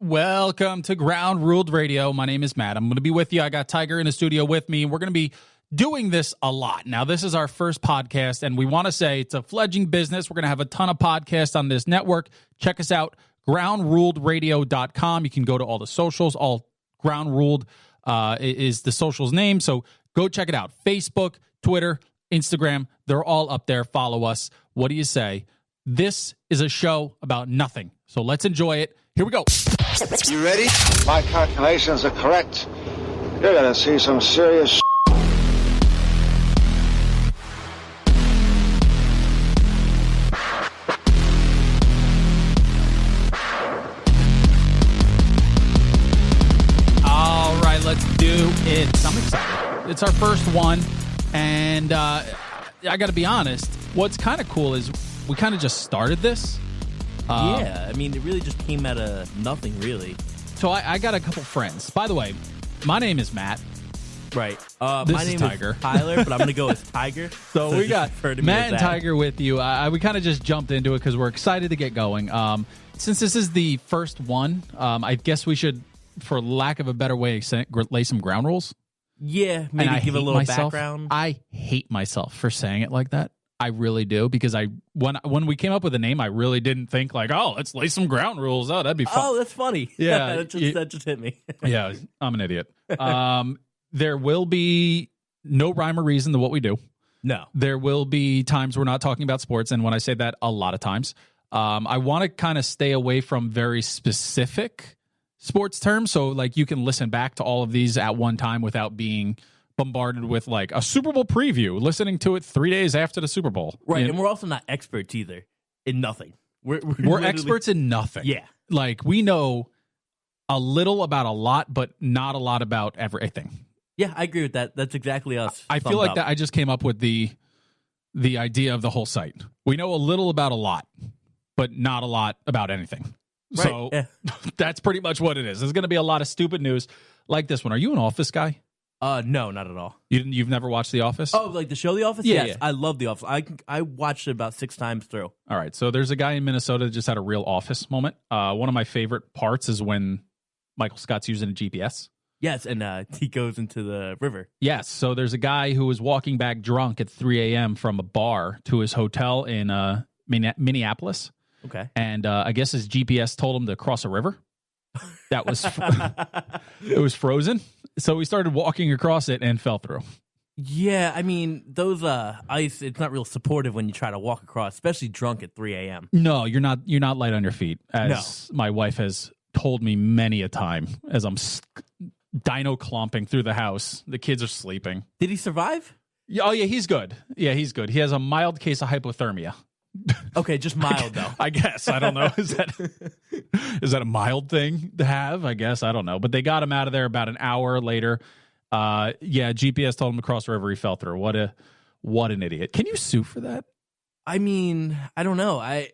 Welcome to Ground Ruled Radio. My name is Matt. I'm going to be with you. I got Tiger in the studio with me. We're going to be doing this a lot. Now, this is our first podcast, and we want to say it's a fledgling business. We're going to have a ton of podcasts on this network. Check us out, groundruledradio.com. You can go to all the socials. All Ground Ruled is the socials name, so go check it out. Facebook, Twitter, Instagram, they're all up there. Follow us. What do you say? This is a show about nothing, so let's enjoy it. Here we go. You ready? My calculations are correct. You're gonna see some serious All right, let's do it. I'm excited. It's our first one, and I got to be honest, what's kind of cool is we kind of just started this. Yeah, I mean, it really just came out of nothing, really. So I got a couple friends. By the way, my name is Matt. Right. This My is name Tiger. is Tyler, but I'm going to go with Tiger. So we just got refer to me Matt as and that. Tiger with you. We kind of just jumped into it because we're excited to get going. Since this is the first one, I guess we should, for lack of a better way, lay some ground rules. Yeah, maybe And I give a hate little myself. background. I hate myself for saying it like that. I really do, because when we came up with the name, I really didn't think like, oh, let's lay some ground rules. Oh, that'd be fun. Oh, that's funny. Yeah, that just hit me. Yeah, I'm an idiot. There will be no rhyme or reason to what we do. No. There will be times we're not talking about sports, and when I say that, a lot of times. I want to kind of stay away from very specific sports terms, so like you can listen back to all of these at one time without being bombarded with like a Super Bowl preview, listening to it 3 days after the Super Bowl. Right, You know? and we're also not experts either in nothing. We're We're experts in nothing. Yeah. Like we know a little about a lot, but not a lot about everything. Yeah, I agree with that. That's exactly us. I feel like that I just came up with the idea of the whole site. We know a little about a lot, but not a lot about anything. Right, So yeah. that's pretty much what it is. There's going to be a lot of stupid news like this one. Are you an Office guy? No, not at all. You've never watched The Office? Oh, like the show The Office? Yeah, Yes, yeah. I love The Office. I watched it about 6 times through. All right. So there's a guy in Minnesota that just had a real Office moment. One of my favorite parts is when Michael Scott's using a GPS. Yes, and he goes into the river. Yes. So there's a guy who was walking back drunk at 3 a.m. from a bar to his hotel in Minneapolis. Okay. And I guess his GPS told him to cross a river. That was it was frozen. So he started walking across it and fell through. Yeah, I mean, those ice, it's not real supportive when you try to walk across, especially drunk at 3 a.m. No, you're not light on your feet, as my wife has told me many a time as I'm dino clomping through the house. The kids are sleeping. Did he survive? Oh, yeah, he's good. Yeah, he's good. He has a mild case of hypothermia. Okay, just mild, though. I guess. I don't know. Is that a mild thing to have? I guess. I don't know. But they got him out of there about an hour later. GPS told him to cross the river. He fell through. What an idiot. Can you sue for that? I mean, I don't know. I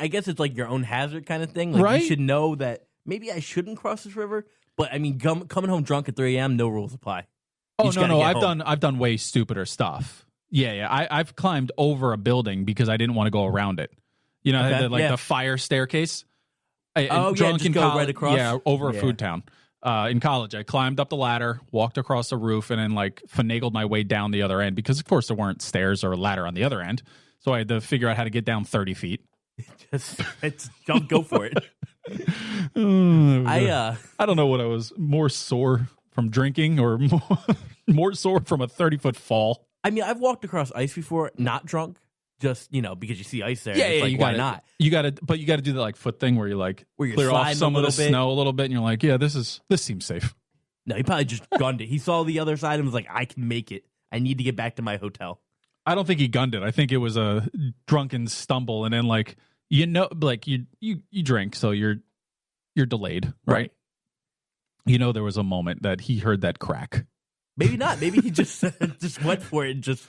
guess it's like your own hazard kind of thing. Like, Right? you should know that maybe I shouldn't cross this river. But, I mean, coming home drunk at 3 a.m., no rules apply. Oh, no. I've done way stupider stuff. Yeah. I've climbed over a building because I didn't want to go around it. You know, Okay, the fire staircase. just go right across? Yeah, over a Yeah. food town. In college, I climbed up the ladder, walked across the roof, and then like finagled my way down the other end because, of course, there weren't stairs or a ladder on the other end. So I had to figure out how to get down 30 feet. Don't go for it. I don't know what I was more sore from drinking or more sore from a 30-foot fall. I mean, I've walked across ice before, not drunk, just, because you see ice there. Yeah, it's like, you why gotta, not? You got to do that like foot thing where you like Where you're clear off sliding some a of the little bit. snow a little bit, and you're like, yeah, this seems safe. No, he probably just gunned it. He saw the other side and was like, I can make it. I need to get back to my hotel. I don't think he gunned it. I think it was a drunken stumble, and then like you drink, so you're delayed, right? There was a moment that he heard that crack. Maybe not. Maybe he just went for it. Just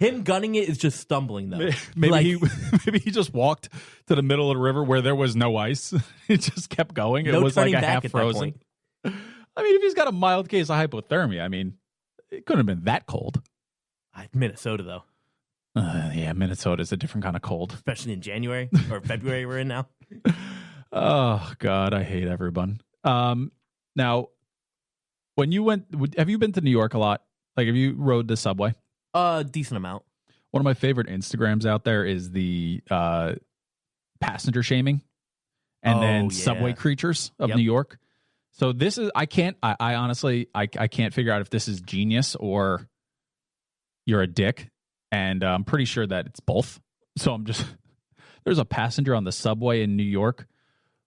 him gunning it is just stumbling though. Maybe he just walked to the middle of the river where there was no ice. It just kept going. It No was like turning a back half at that frozen. point. I mean, if he's got a mild case of hypothermia, I mean, it couldn't have been that cold. Minnesota though, Yeah, Minnesota is a different kind of cold. especially in January or February we're in now. Oh God, I hate everyone. Now, when you have you been to New York a lot? Like, have you rode the subway? Decent amount. One of my favorite Instagrams out there is the passenger shaming and then subway creatures of New York. So this is, I honestly can't figure out if this is genius or you're a dick. And I'm pretty sure that it's both. So there's a passenger on the subway in New York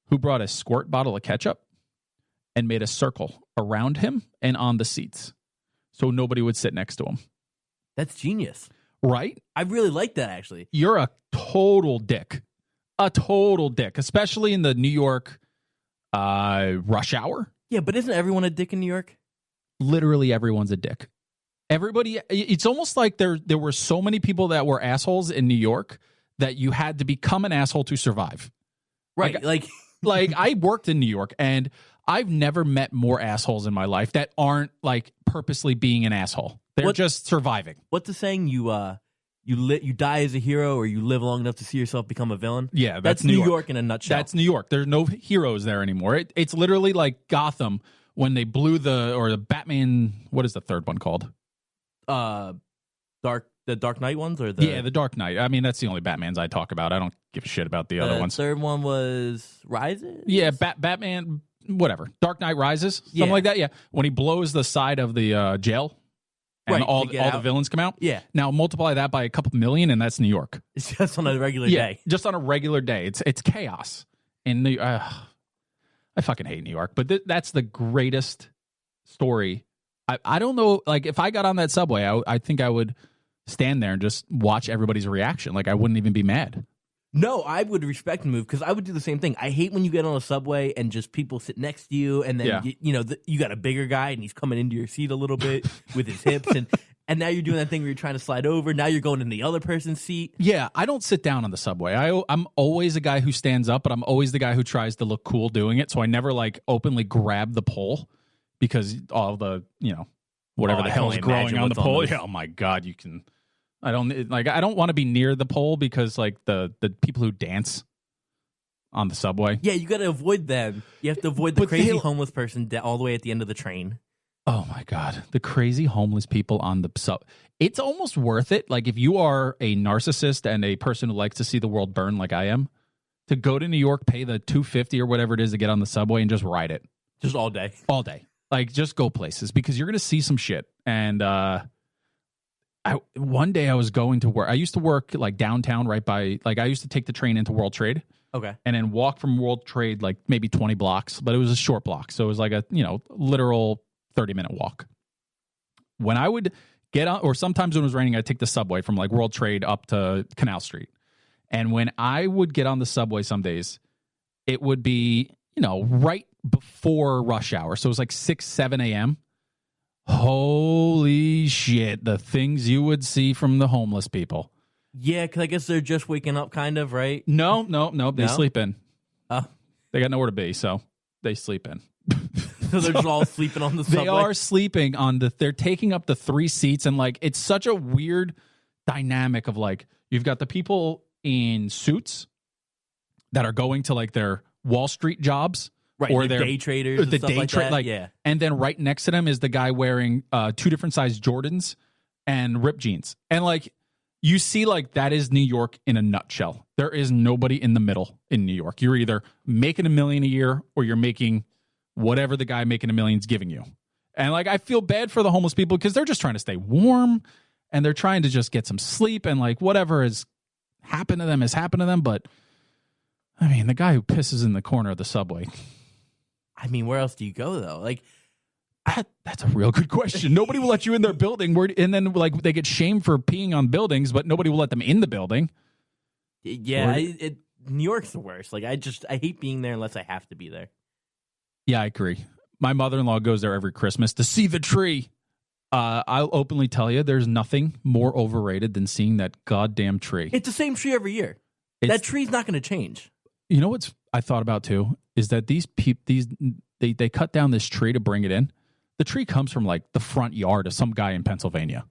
who brought a squirt bottle of ketchup and made a circle around him and on the seats so nobody would sit next to him. That's genius. Right? I really like that, actually. You're a total dick. A total dick, especially in the New York rush hour. Yeah, but isn't everyone a dick in New York? Literally everyone's a dick. Everybody, it's almost like there were so many people that were assholes in New York that you had to become an asshole to survive. Right. Like I worked in New York and I've never met more assholes in my life that aren't like purposely being an asshole. They're just surviving. What's the saying? You die as a hero, or you live long enough to see yourself become a villain. Yeah, that's New York in a nutshell. That's New York. There's no heroes there anymore. It's literally like Gotham when they blew the Batman. What is the third one called? The Dark Knight ones, or the Dark Knight. I mean, that's the only Batmans I talk about. I don't give a shit about the other ones. The third one was Rises. Yeah, Batman. Whatever. Dark Knight Rises. Something like that. Yeah, when he blows the side of the jail. And all the villains come out? Yeah. Now multiply that by a couple million, and that's New York. It's just on a regular day. Just on a regular day. It's chaos. And I fucking hate New York. But that's the greatest story. I don't know. Like, if I got on that subway, I think I would stand there and just watch everybody's reaction. Like, I wouldn't even be mad. No, I would respect the move because I would do the same thing. I hate when you get on a subway and just people sit next to you, and then you got a bigger guy and he's coming into your seat a little bit with his hips, and now you're doing that thing where you're trying to slide over. Now you're going in the other person's seat. Yeah, I don't sit down on the subway. I'm always a guy who stands up, but I'm always the guy who tries to look cool doing it. So I never like openly grab the pole because all the whatever the hell's growing on the pole. Yeah, oh my God, you can. I don't want to be near the pole because like the people who dance on the subway. Yeah, you got to avoid them. You have to avoid the crazy homeless person all the way at the end of the train. Oh my God, the crazy homeless people on the sub. It's almost worth it. Like, if you are a narcissist and a person who likes to see the world burn like I am, to go to New York, pay the $2.50 or whatever it is to get on the subway and just ride it. Just all day. All day. Like, just go places because you're going to see some shit. And one day I was going to work. I used to work like downtown right by, like, I used to take the train into World Trade. Okay. And then walk from World Trade like maybe 20 blocks, but it was a short block. So it was like a, literal 30-minute walk. When I would get on, or sometimes when it was raining, I'd take the subway from like World Trade up to Canal Street. And when I would get on the subway some days, it would be, right before rush hour. So it was like 6, 7 a.m. Holy shit, the things you would see from the homeless people. Yeah, because I guess they're just waking up, kind of, right? No, they sleep in. They got nowhere to be, so they sleep in. So they're just all sleeping on the subway? They are sleeping they're taking up the 3 seats, and like, it's such a weird dynamic of like, you've got the people in suits that are going to like their Wall Street jobs. Right, or their day traders, and stuff like that. Yeah. And then right next to them is the guy wearing 2 different size Jordans and ripped jeans. And like, you see, like, that is New York in a nutshell. There is nobody in the middle in New York. You're either making $1 million a year or you're making whatever the guy making $1 million's giving you. And like, I feel bad for the homeless people because they're just trying to stay warm and they're trying to just get some sleep, and like, whatever has happened to them has happened to them. But I mean, the guy who pisses in the corner of the subway. I mean, where else do you go, though? Like, that's a real good question. Nobody will let you in their building, and then like they get shamed for peeing on buildings, but nobody will let them in the building. Yeah, New York's the worst. Like, I hate being there unless I have to be there. Yeah, I agree. My mother-in-law goes there every Christmas to see the tree. I'll openly tell you, there's nothing more overrated than seeing that goddamn tree. It's the same tree every year. That tree's not going to change. You know what's I thought about too is that they cut down this tree to bring it in. The tree comes from like the front yard of some guy in Pennsylvania.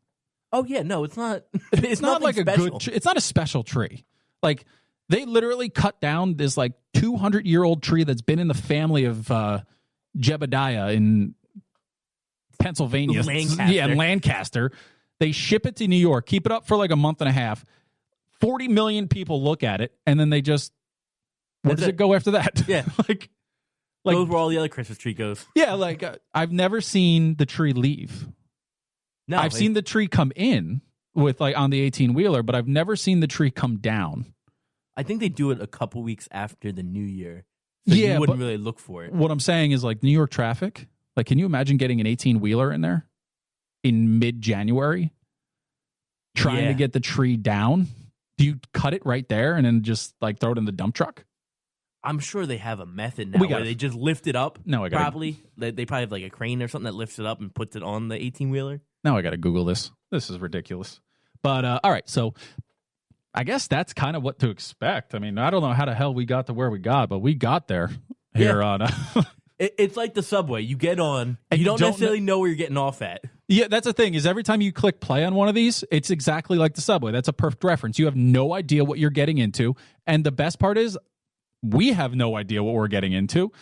Oh yeah, no, it's not. It's not like special. It's not a special tree. Like, They literally cut down this like 200-year-old tree that's been in the family of Jebediah in Pennsylvania. Lancaster. Yeah, Lancaster. They ship it to New York, keep it up for like a month and a half. 40 million people look at it, and then they just, where does it go after that? Yeah. like goes where all the other Christmas tree goes. Yeah, like I've never seen the tree leave. No, I've seen the tree come in with like on the 18-wheeler, but I've never seen the tree come down. I think they do it a couple weeks after the new year. So you wouldn't really look for it. What I'm saying is like New York traffic. Like, can you imagine getting an 18-wheeler in there in mid-January trying to get the tree down? Do you cut it right there and then just like throw it in the dump truck? I'm sure they have a method now where they just lift it up. No, I got probably. They probably have like a crane or something that lifts it up and puts it on the 18-wheeler. Now I got to Google this. This is ridiculous. But all right, so I guess that's kind of what to expect. I mean, I don't know how the hell we got to where we got, but we got there here on. It's like the subway. You get on, and you don't necessarily know where you're getting off at. Yeah, that's the thing, is every time you click play on one of these, it's exactly like the subway. That's a perfect reference. You have no idea what you're getting into. And the best part is, we have no idea what we're getting into.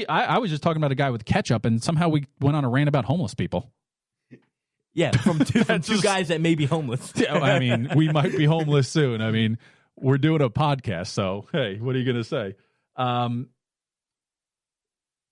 I was just talking about a guy with ketchup, and somehow we went on a rant about homeless people. Yeah, from two guys that may be homeless. I mean, we might be homeless soon. I mean, we're doing a podcast, so hey, what are you going to say?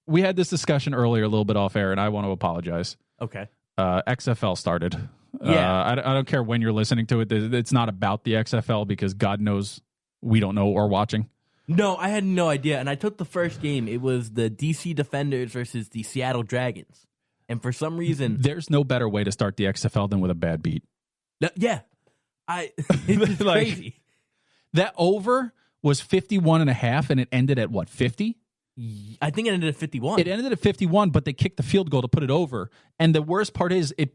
We had this discussion earlier, a little bit off air, and I want to apologize. Okay. XFL started. Yeah. I don't care when you're listening to it. It's not about the XFL because God knows we don't know or watching. No, I had no idea. And I took the first game. It was the DC Defenders versus the Seattle Dragons. And for some reason, there's no better way to start the XFL than with a bad beat. Yeah. It's crazy. That over was 51.5, and it ended at what, 50? I think it ended at 51. It ended at 51, but they kicked the field goal to put it over. And the worst part is here's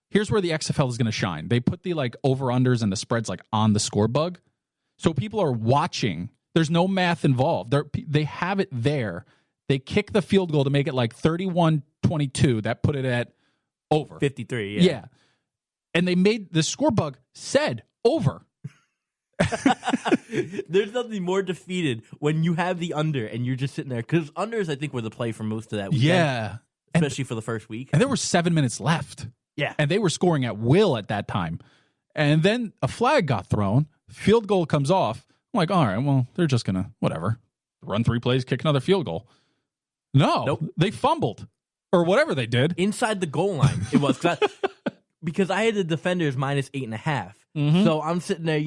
here's where the XFL is going to shine. They put the like over-unders and the spreads like on the score bug. So people are watching. There's no math involved. They have it there. They kick the field goal to make it like 31-22. That put it at over. 53, yeah. And they made the score bug said over. There's nothing more defeated when you have the under and you're just sitting there. Because unders, I think, were the play for most of that weekend. Yeah. Especially for the first week. And there were 7 minutes left. Yeah. And they were scoring at will at that time. And then a flag got thrown. Field goal comes off. I'm like, all right, well, they're just going to, whatever. Run 3 plays, kick another field goal. No. Nope. They fumbled. Or whatever they did. Inside the goal line. It was. Because I had the Defenders minus 8.5. Mm-hmm. So I'm sitting there,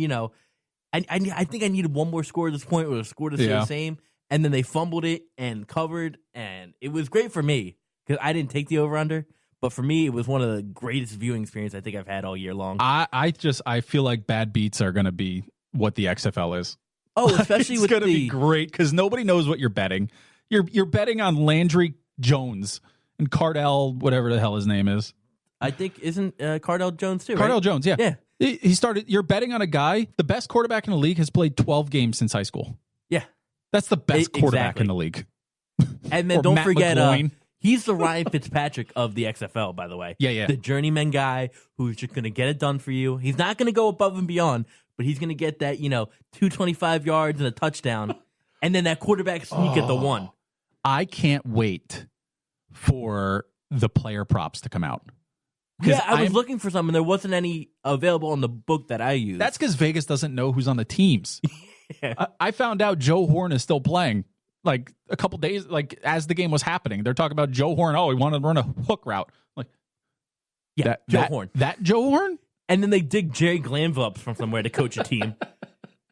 I think I needed one more score at this point, or the score to stay the same. And then they fumbled it and covered, and it was great for me because I didn't take the over-under. But for me, it was one of the greatest viewing experiences I think I've had all year long. I feel like bad beats are going to be what the XFL is. Oh, especially it's with going to be great because nobody knows what you're betting. You're betting on Landry Jones and Cardell, whatever the hell his name is. I think isn't Cardell Jones too? Cardell right? Jones, yeah. Yeah. He started. You're betting on a guy. The best quarterback in the league has played 12 games since high school. Yeah, that's the best quarterback in the league. And then don't forget, he's the Ryan Fitzpatrick of the XFL, by the way. Yeah. The journeyman guy who's just going to get it done for you. He's not going to go above and beyond, but he's going to get that 225 yards and a touchdown, and then that quarterback sneak at the one. I can't wait for the player props to come out. Yeah, I was looking for some, and there wasn't any available on the book that I used. That's because Vegas doesn't know who's on the teams. Yeah. I found out Joe Horn is still playing. Like a couple days, like as the game was happening, they're talking about Joe Horn. Oh, he wanted to run a hook route. Like, yeah, Joe Horn. That Joe Horn. And then they dig Jerry Glanville up from somewhere to coach a team.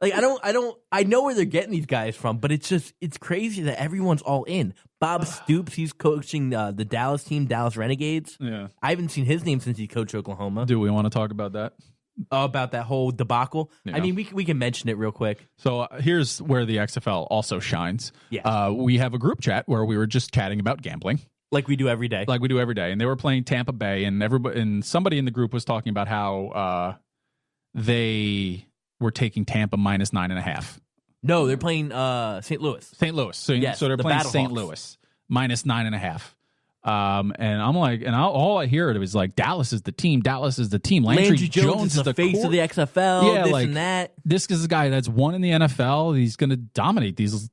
Like I know where they're getting these guys from, but it's crazy that everyone's all in. Bob Stoops, he's coaching the Dallas team, Dallas Renegades. Yeah, I haven't seen his name since he coached Oklahoma. Do we want to talk about that? About that whole debacle? Yeah. I mean, we can mention it real quick. So here's where the XFL also shines. Yeah, we have a group chat where we were just chatting about gambling. Like we do every day. And they were playing Tampa Bay, and somebody in the group was talking about how they were taking Tampa minus 9.5. No, they're playing St. Louis. So they're playing St. Louis minus 9.5. And I'm like, and all I hear it was like, Dallas is the team. Dallas is the team. Landry Jones is the face of the XFL. Yeah, this like and that. This is a guy that's won in the NFL. He's going to dominate these